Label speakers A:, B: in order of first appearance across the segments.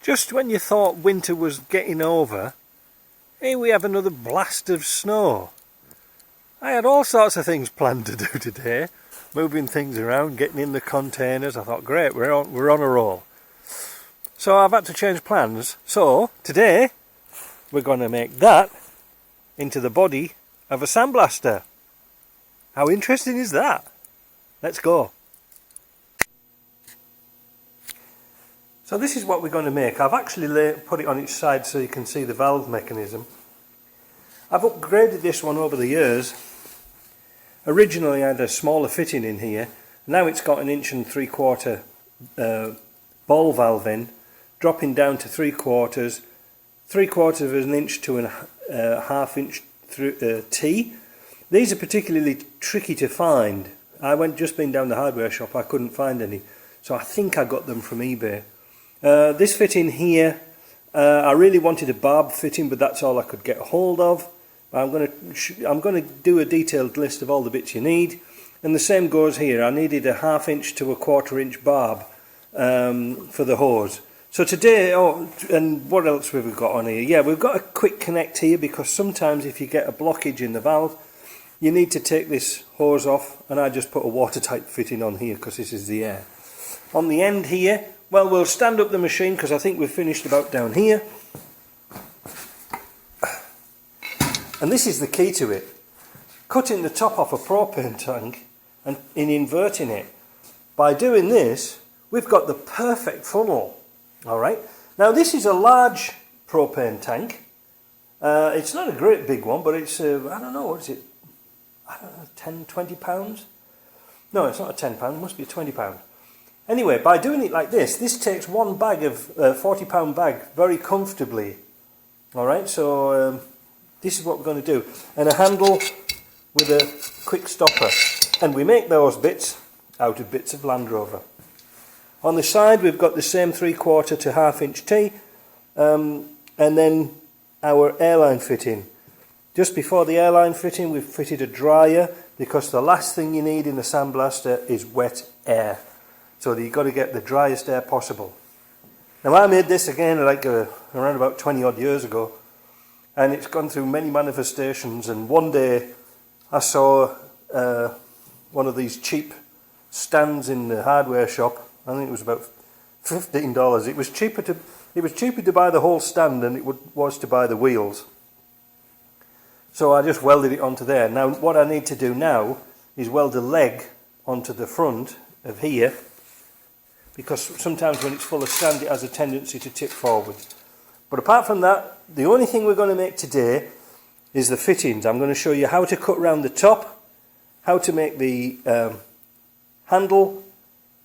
A: Just when you thought winter was getting over, here we have another blast of snow. I had all sorts of things planned to do today, moving things around, getting in the containers. I thought, great, we're on a roll. So I've had to change plans. So today we're going to make that into the body of a sandblaster. How interesting is that? Let's go. So this is what we're going to make. I've actually put it on its side so you can see the valve mechanism. I've upgraded this one over the years. Originally I had a smaller fitting in here. Now it's got 1 3/4 ball valve in, dropping down to 3/4, 3/4 of an inch to a 1/2 inch T. These are particularly tricky to find. I just been down the hardware shop, I couldn't find any, so I think I got them from eBay. This fitting here, I really wanted a barb fitting, but that's all I could get hold of. I'm going to do a detailed list of all the bits you need, and the same goes here. I needed a 1/2 inch to a 1/4 inch barb for the hose. So today, and what else have we got on here? Yeah, we've got a quick connect here, because sometimes if you get a blockage in the valve, you need to take this hose off, and I just put a watertight fitting on here because this is the air. On the end here, well, we'll stand up the machine because I think we've finished about down here. And this is the key to it. Cutting the top off a propane tank and in inverting it. By doing this, we've got the perfect funnel. Alright, now this is a large propane tank. It's not a great big one, but it's, I don't know, what is it? I don't know, 10, 20 pounds? No, it's not a 10 pound, it must be a 20 pound. Anyway, by doing it like this takes one bag of 40 pound bag very comfortably. Alright, so this is what we're going to do. And a handle with a quick stopper. And we make those bits out of bits of Land Rover. On the side we've got the same 3/4 to 1/2 inch T, and then our airline fitting. Just before the airline fitting we've fitted a dryer, because the last thing you need in a sandblaster is wet air. So you've got to get the driest air possible. Now I made this again like around about 20 odd years ago, and it's gone through many manifestations, and one day I saw one of these cheap stands in the hardware shop. I think it was about $15. It was cheaper to buy the whole stand than it was to buy the wheels. So I just welded it onto there. Now what I need to do now is weld a leg onto the front of here, because sometimes when it's full of sand it has a tendency to tip forward. But apart from that, the only thing we're going to make today is the fittings. I'm going to show you how to cut round the top, how to make the handle,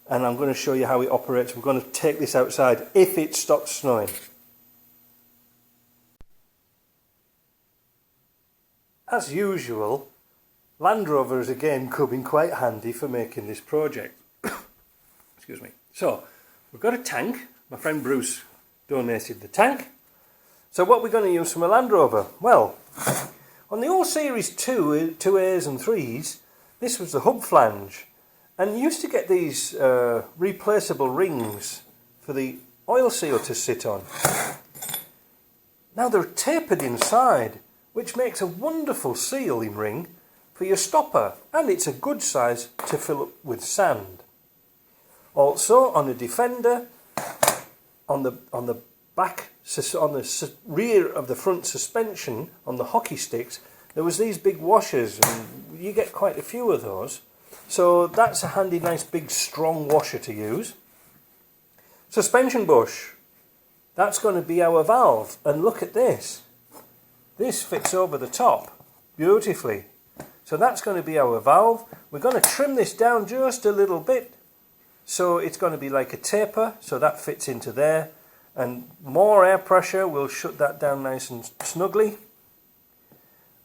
A: and I'm going to show you how it operates. We're going to take this outside if it stops snowing. As usual, Land Rover has again come in quite handy for making this project. Excuse me. So, we've got a tank. My friend Bruce donated the tank. So what we're going to use from a Land Rover? Well, on the old Series 2As and 3s, this was the hub flange. And you used to get these replaceable rings for the oil seal to sit on. Now they're tapered inside, which makes a wonderful sealing ring for your stopper, and it's a good size to fill up with sand. Also on the Defender, on the back, on the rear of the front suspension, on the hockey sticks, there was these big washers, and you get quite a few of those. So that's a handy, nice, big, strong washer to use. Suspension bush. That's going to be our valve. And look at this. This fits over the top beautifully. So that's going to be our valve. We're going to trim this down just a little bit. So it's going to be like a taper. So that fits into there. And more air pressure will shut that down nice and snugly.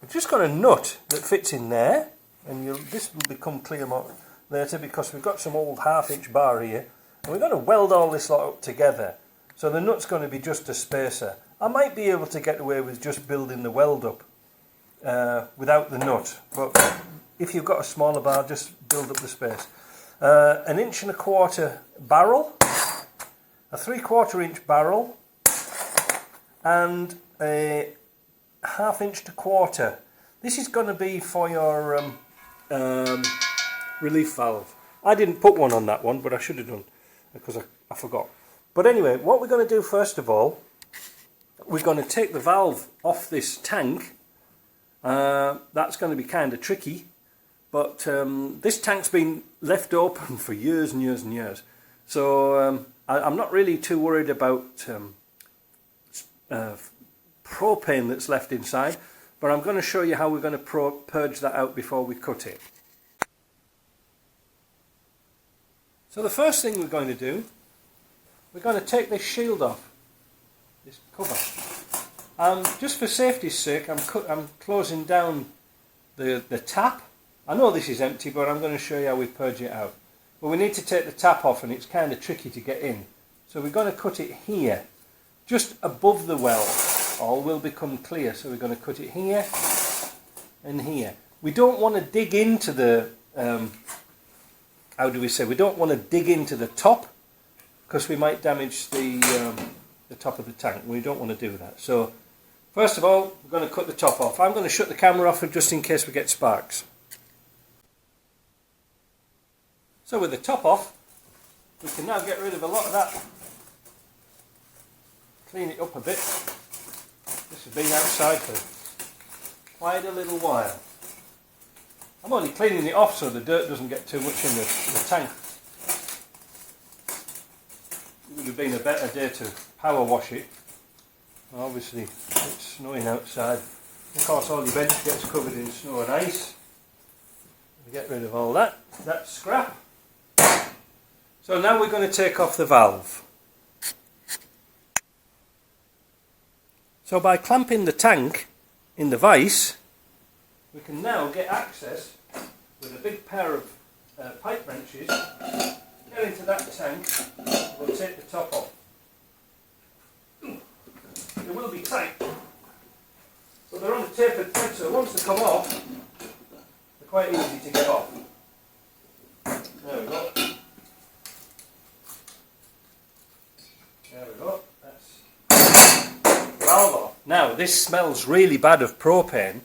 A: We've just got a nut that fits in there. And this will become clear more later, because we've got some old 1/2 inch bar here, and we're going to weld all this lot up together. So the nut's going to be just a spacer. I might be able to get away with just building the weld up without the nut, but if you've got a smaller bar, just build up the space. 1 1/4 inch barrel, a 3/4 inch barrel, and a 1/2 inch to 1/4. This is going to be for your relief valve. I didn't put one on that one, but I should have done because I forgot. But anyway, what we're going to do first of all, we're going to take the valve off this tank. That's going to be kind of tricky, but this tank's been left open for years and years and years. So I'm not really too worried about propane that's left inside, but I'm going to show you how we're going to purge that out before we cut it. So the first thing we're going to do, we're going to take this shield off, this cover. Just for safety's sake, I'm closing down the tap. I know this is empty, but I'm going to show you how we purge it out. But we need to take the tap off, and it's kind of tricky to get in. So we're going to cut it here, just above the well. All will become clear. So we're going to cut it here and here. We don't want to dig into the, we don't want to dig into the top, because we might damage the top of the tank. We don't want to do that. So first of all, we're going to cut the top off. I'm going to shut the camera off just in case we get sparks. So with the top off, we can now get rid of a lot of that. Clean it up a bit. This has been outside for quite a little while. I'm only cleaning it off so the dirt doesn't get too much in the tank. It would have been a better day to power wash it. Obviously it's snowing outside. Of course all your bench gets covered in snow and ice. We get rid of all that. That's scrap. So now we're going to take off the valve. So by clamping the tank in the vise, we can now get access with a big pair of pipe wrenches, get into that tank, we'll take the top off. They will be tight, but they're on a tapered thread, so once they come off, they're quite easy to get off. There we go. There we go. That's valve off. Now this smells really bad of propane.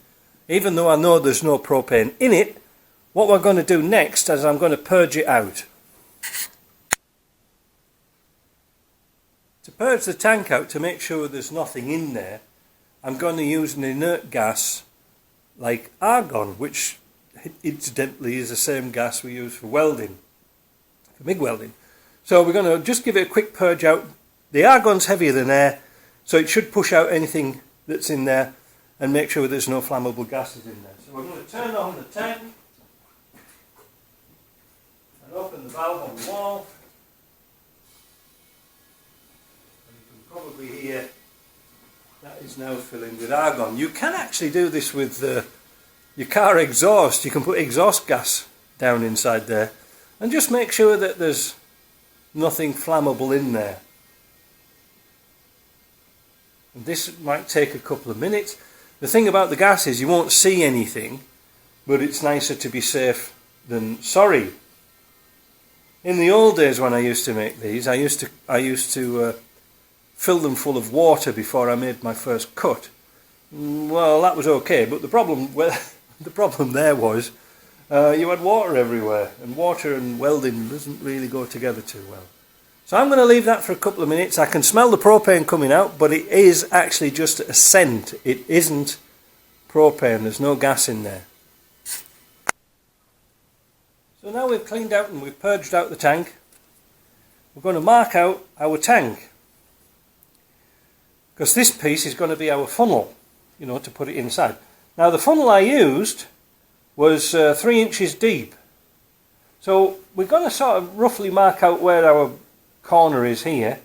A: Even though I know there's no propane in it, what we're going to do next is I'm going to purge it out. To purge the tank out, to make sure there's nothing in there, I'm going to use an inert gas like argon, which incidentally is the same gas we use for welding, for MIG welding. So we're going to just give it a quick purge out. The argon's heavier than air, so it should push out anything that's in there and make sure there's no flammable gases in there. So we're going to turn on the tank and open the valve on the wall. And you can probably hear that is now filling with argon. You can actually do this with your car exhaust. You can put exhaust gas down inside there and just make sure that there's nothing flammable in there. And this might take a couple of minutes. The thing about the gas is you won't see anything, but it's nicer to be safe than sorry. In the old days when I used to make these, I used to fill them full of water before I made my first cut. Well, that was okay, but the problem there was you had water everywhere, and water and welding doesn't really go together too well. So I'm going to leave that for a couple of minutes. I can smell the propane coming out, but it is actually just a scent. It isn't propane. There's no gas in there. So now we've cleaned out and we've purged out the tank, we're going to mark out our tank. Because this piece is going to be our funnel, you know, to put it inside. Now the funnel I used was 3 inches deep. So we're going to sort of roughly mark out where our corner is here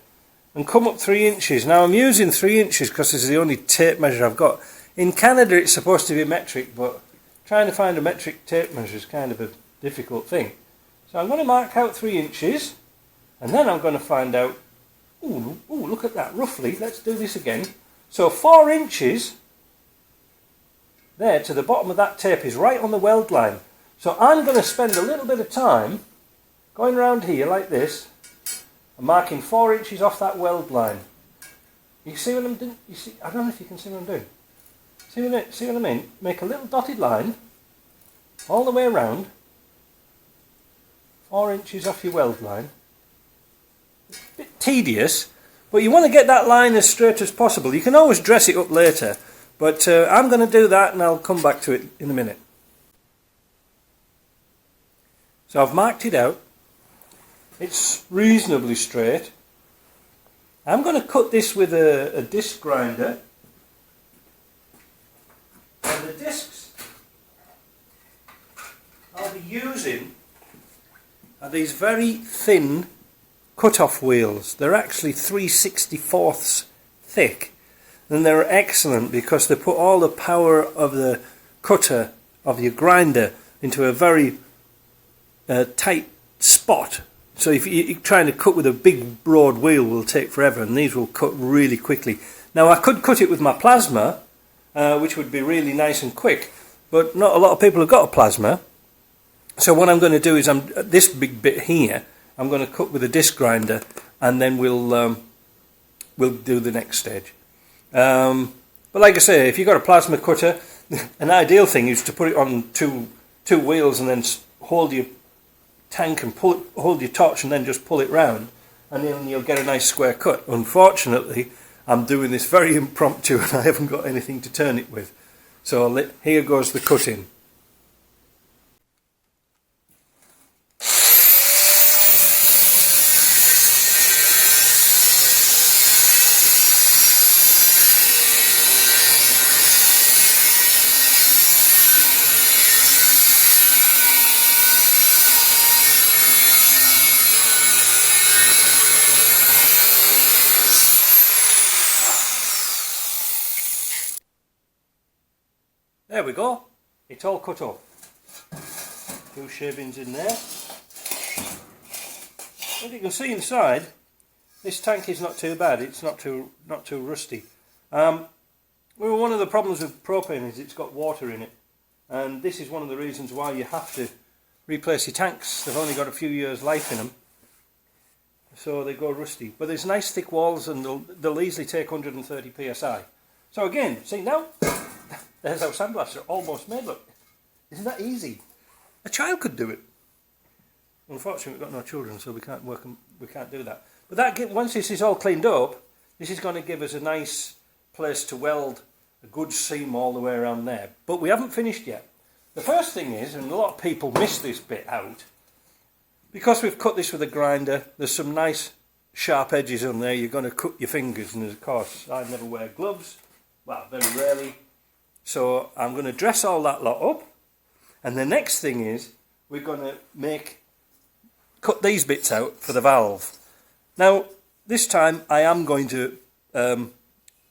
A: and come up 3 inches. Now I'm using 3 inches because this is the only tape measure I've got. In Canada it's supposed to be metric, but trying to find a metric tape measure is kind of a difficult thing. So I'm going to mark out 3 inches and then I'm going to find out, ooh, look at that, roughly, let's do this again. So 4 inches there to the bottom of that tape is right on the weld line. So I'm going to spend a little bit of time going around here like this and marking 4 inches off that weld line. You see what I'm doing? You see? I don't know if you can see what I'm doing. See what I mean? Make a little dotted line all the way around, 4 inches off your weld line. It's a bit tedious, but you want to get that line as straight as possible. You can always dress it up later, but I'm going to do that and I'll come back to it in a minute. So I've marked it out. It's reasonably straight. I'm going to cut this with a disc grinder. And the discs I'll be using are these very thin cut-off wheels. They're actually 3/64 thick. And they're excellent because they put all the power of the cutter, of your grinder, into a very tight spot. So if you're trying to cut with a big broad wheel, will take forever, and these will cut really quickly. Now I could cut it with my plasma, which would be really nice and quick, but not a lot of people have got a plasma. So what I'm going to do is this big bit here I'm going to cut with a disc grinder, and then we'll do the next stage. But like I say, if you've got a plasma cutter, an ideal thing is to put it on two wheels and then hold your tank and hold your torch and then just pull it round, and then you'll get a nice square cut. Unfortunately, I'm doing this very impromptu and I haven't got anything to turn it with. So here goes the cutting. There we go, it's all cut up. 2 shavings in there. As you can see inside, this tank is not too bad. It's not too rusty. One of the problems with propane is it's got water in it, and this is one of the reasons why you have to replace your tanks. They've only got a few years life in them, so they go rusty. But there's nice thick walls, and they'll easily take 130 psi. So again, see now. There's our sandblaster, almost made. Look, isn't that easy? A child could do it. Unfortunately, we've got no children, so we can't do that. But once this is all cleaned up, this is going to give us a nice place to weld a good seam all the way around there. But we haven't finished yet. The first thing is, and a lot of people miss this bit out, because we've cut this with a grinder, there's some nice sharp edges on there. You're going to cut your fingers, and of course, I never wear gloves. Well, very rarely. So I'm going to dress all that lot up, and the next thing is we're going to cut these bits out for the valve. Now this time I am going to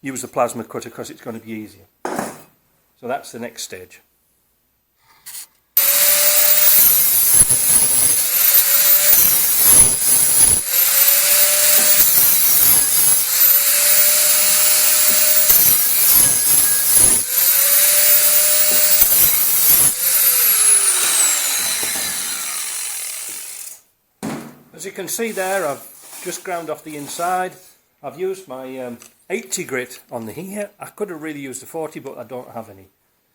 A: use the plasma cutter because it's going to be easier. So that's the next stage. As you can see there, I've just ground off the inside. I've used my 80 grit on here. I could have really used a 40, but I don't have any.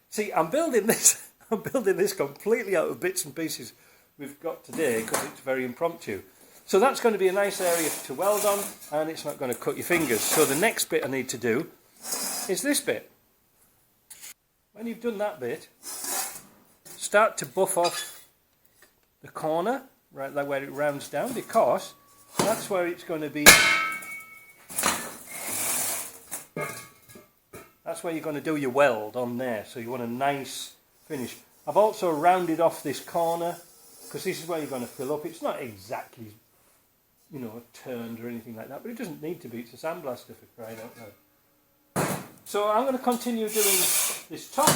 A: See, I'm building this completely out of bits and pieces we've got today because it's very impromptu. So that's going to be a nice area to weld on, and it's not going to cut your fingers. So the next bit I need to do is this bit. When you've done that bit, start to buff off the corner, right like where it rounds down, because that's where it's going to be. That's where you're going to do your weld on there. So you want a nice finish. I've also rounded off this corner because this is where you're going to fill up. It's not exactly, turned or anything like that, but it doesn't need to be. It's a sandblaster for crying out loud. So I'm going to continue doing this top,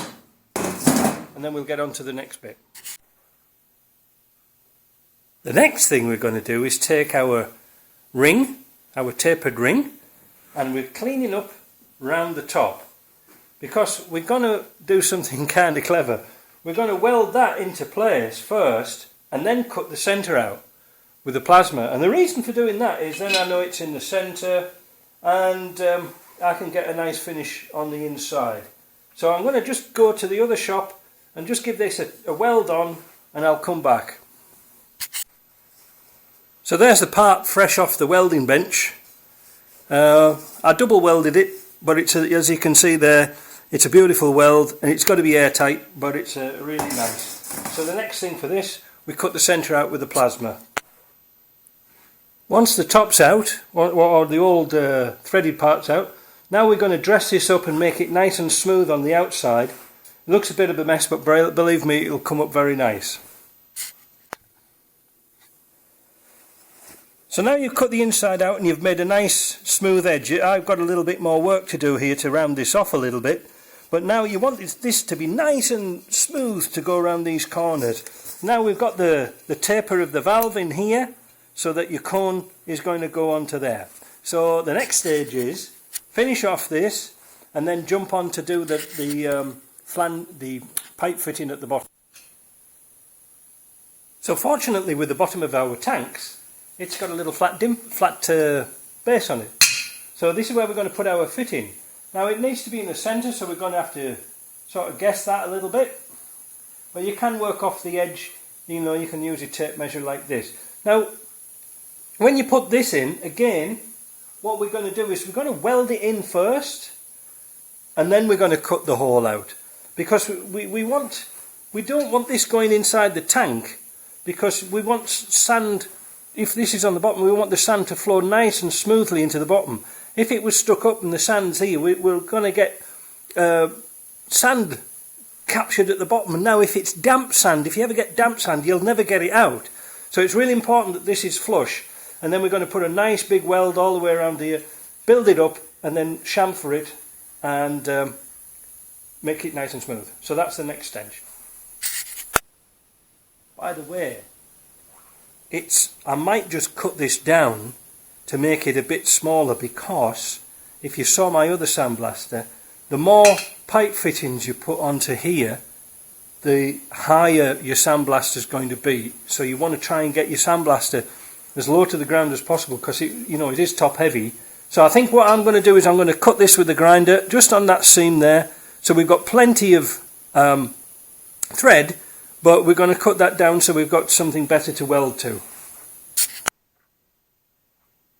A: and then we'll get on to the next bit. The next thing we're going to do is take our ring, our tapered ring, and we're cleaning up round the top because we're going to do something kind of clever. We're going to weld that into place first and then cut the centre out with the plasma. And the reason for doing that is then I know it's in the centre, and I can get a nice finish on the inside. So I'm going to just go to the other shop and just give this a weld on, and I'll come back. So there's the part fresh off the welding bench. I double welded it, but it's as you can see there, it's a beautiful weld, and it's got to be airtight, but it's really nice. So the next thing for this, we cut the centre out with the plasma. Once the top's out, or the old threaded part's out, now we're going to dress this up and make it nice and smooth on the outside. It looks a bit of a mess, but believe me, it'll come up very nice. So now you've cut the inside out and you've made a nice smooth edge. I've got a little bit more work to do here to round this off a little bit. But now you want this to be nice and smooth to go around these corners. Now we've got the taper of the valve in here, so that your cone is going to go onto there. So the next stage is finish off this and then jump on to do the pipe fitting at the bottom. So fortunately with the bottom of our tanks, it's got a little flat base on it. So this is where we're going to put our fitting. Now it needs to be in the centre, so we're going to have to sort of guess that a little bit. But you can work off the edge, you know, you can use a tape measure like this. Now when you put this in, again, what we're going to do is we're going to weld it in first, and then we're going to cut the hole out. Because we don't want this going inside the tank, because we want sand, if this is on the bottom, we want the sand to flow nice and smoothly into the bottom. If it was stuck up and the sand's here, we're going to get sand captured at the bottom. And now if it's damp sand, if you ever get damp sand, you'll never get it out. So it's really important that this is flush. And then we're going to put a nice big weld all the way around here, build it up, and then chamfer it and make it nice and smooth. So that's the next stage. By the way, I might just cut this down to make it a bit smaller, because if you saw my other sandblaster, the more pipe fittings you put onto here, the higher your sandblaster is going to be. So you want to try and get your sandblaster as low to the ground as possible, because it is top heavy. So I think what I'm going to do is I'm going to cut this with the grinder just on that seam there. So we've got plenty of thread, but we're going to cut that down so we've got something better to weld to.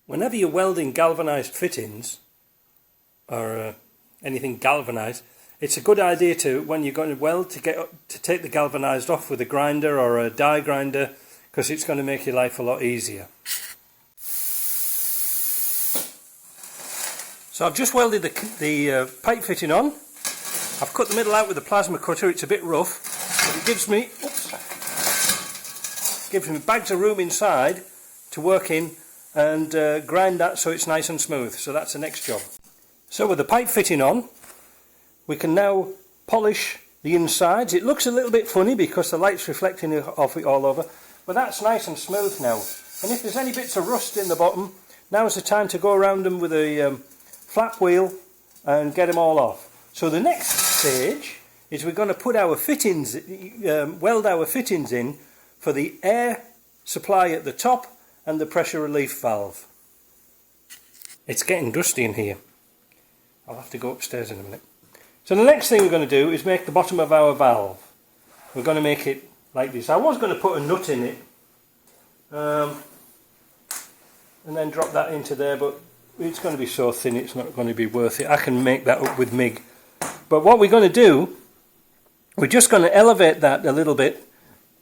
A: Whenever you're welding galvanized fittings, or anything galvanized, it's a good idea to, when you're going to weld, to take the galvanized off with a grinder or a die grinder, because it's going to make your life a lot easier. So I've just welded the pipe fitting on. I've cut the middle out with a plasma cutter. It's a bit rough, but it gives me bags of room inside to work in and grind that so it's nice and smooth. So that's the next job. So with the pipe fitting on, we can now polish the insides. It looks a little bit funny because the light's reflecting off it all over, but that's nice and smooth now. And if there's any bits of rust in the bottom, now's the time to go around them with a flat wheel and get them all off. So the next stage is we're going to put our fittings, weld our fittings in for the air supply at the top and the pressure relief valve. It's getting dusty in here. I'll have to go upstairs in a minute. So the next thing we're going to do is make the bottom of our valve. We're going to make it like this. I was going to put a nut in it and then drop that into there, but it's going to be so thin it's not going to be worth it. I can make that up with MIG. But what we're going to do, we're just going to elevate that a little bit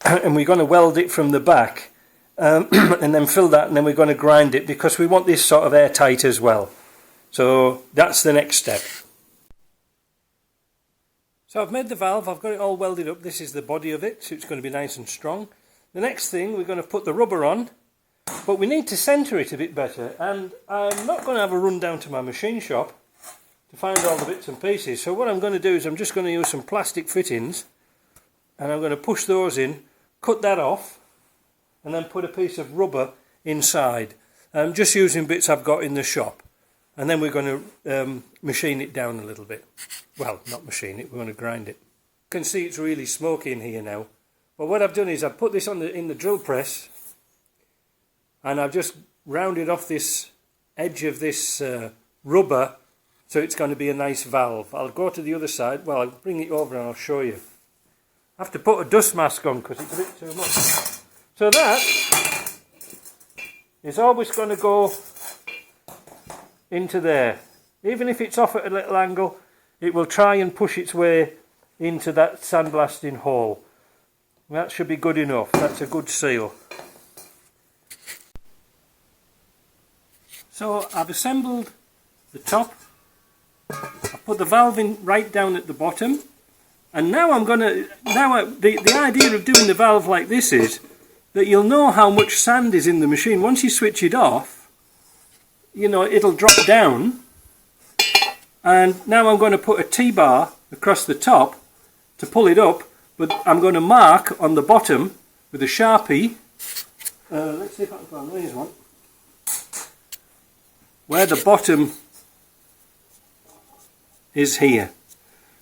A: and we're going to weld it from the back and then fill that, and then we're going to grind it because we want this sort of airtight as well. So that's the next step. So I've made the valve, I've got it all welded up. This is the body of it, so it's going to be nice and strong. The next thing, we're going to put the rubber on, but we need to centre it a bit better, and I'm not going to have a run down to my machine shop to find all the bits and pieces. So what I'm going to do is I'm just going to use some plastic fittings and I'm going to push those in, cut that off, and then put a piece of rubber inside. I'm just using bits I've got in the shop, and then we're going to machine it down a little bit. Well, not machine it, we're going to grind it. You can see it's really smoky in here now. But what I've done is I've put this on in the drill press, and I've just rounded off this edge of this rubber So it's going to be a nice valve. I'll go to the other side. Well, I'll bring it over and I'll show you. I have to put a dust mask on because it's a bit too much. So that is always going to go into there. Even if it's off at a little angle, it will try and push its way into that sandblasting hole. That should be good enough. That's a good seal. So I've assembled the top. I've put the valve in right down at the bottom. And now I'm going to... the idea of doing the valve like this is that you'll know how much sand is in the machine. Once you switch it off, you know, it'll drop down. And now I'm going to put a T-bar across the top to pull it up, but I'm going to mark on the bottom with a Sharpie. Let's see if I can find these one. Where the bottom is here.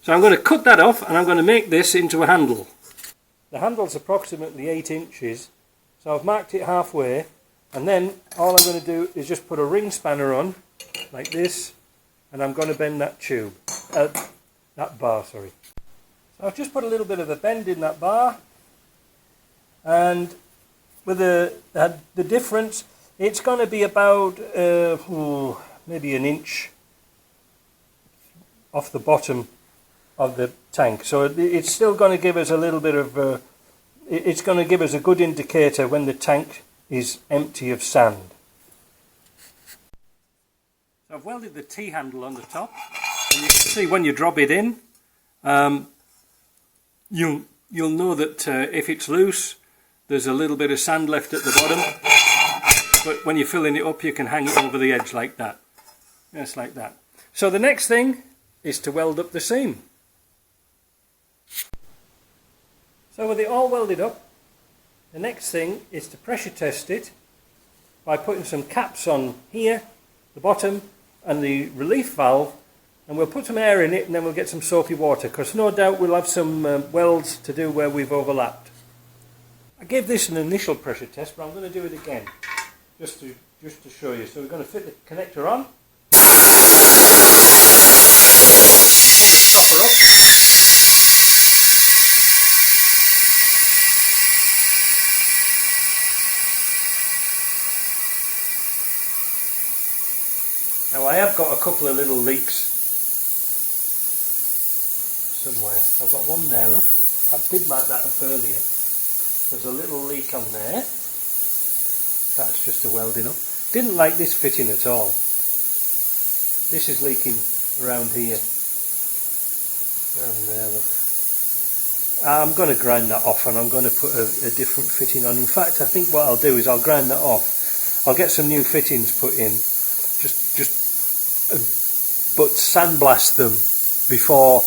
A: So I'm going to cut that off and I'm going to make this into a handle. The handle's approximately 8 inches, so I've marked it halfway, and then all I'm going to do is just put a ring spanner on, like this, and I'm going to bend that tube, that bar, sorry. So I've just put a little bit of a bend in that bar, and with the difference, it's going to be about maybe an inch off the bottom of the tank. So it's still going to give us a little bit of it's going to give us a good indicator when the tank is empty of sand. So I've welded the T-handle on the top, and you can see when you drop it in, you'll know that if it's loose, there's a little bit of sand left at the bottom, but when you're filling it up, you can hang it over the edge like that. Just like that. So the next thing is to weld up the seam. So with it all welded up, the next thing is to pressure test it by putting some caps on here, the bottom, and the relief valve, and we'll put some air in it and then we'll get some soapy water, because no doubt we'll have some welds to do where we've overlapped. I gave this an initial pressure test, but I'm going to do it again, just to show you. So we're going to fit the connector on, stopper up. Now I have got a couple of little leaks somewhere. I've got one there, look. I did mark that up earlier. There's a little leak on there. That's just a welding up. Didn't like this fitting at all. This is leaking around here. Around there, look. I'm going to grind that off and I'm going to put a different fitting on. In fact, I think what I'll do is I'll grind that off. I'll get some new fittings put in. But sandblast them before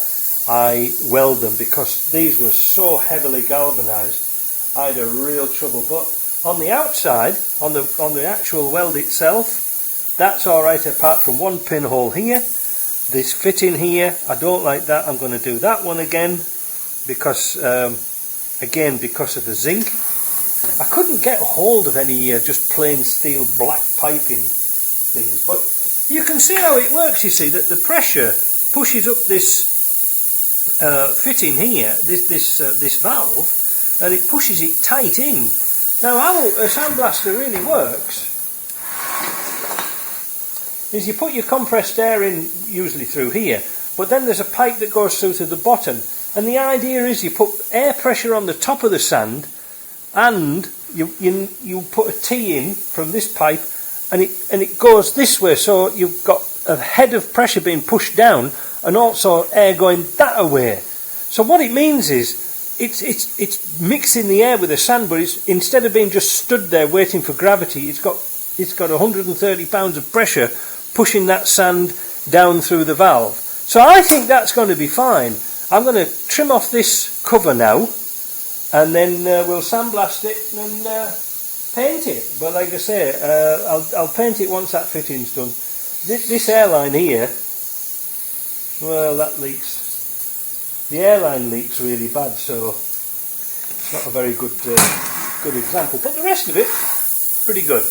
A: I weld them, because these were so heavily galvanized I had a real trouble. But on the outside, on the actual weld itself, that's alright, apart from one pinhole here. This fitting here, I don't like that. I'm going to do that one again because because of the zinc. I couldn't get hold of any just plain steel black piping things, but you can see how it works. You see that the pressure pushes up this fitting here, this valve, and it pushes it tight in. Now how a sandblaster really works is you put your compressed air in usually through here, but then there's a pipe that goes through to the bottom, and the idea is you put air pressure on the top of the sand, and you put a T in from this pipe, and it goes this way, so you've got a head of pressure being pushed down and also air going that way. So what it means is it's mixing the air with the sand, but it's, instead of being just stood there waiting for gravity, it's got 130 pounds of pressure pushing that sand down through the valve. So I think that's going to be fine. I'm going to trim off this cover now, and then we'll sandblast it and paint it. But like I say, I'll paint it once that fitting's done. This airline here, well, that leaks. The airline leaks really bad, so it's not a very good example. But the rest of it, pretty good.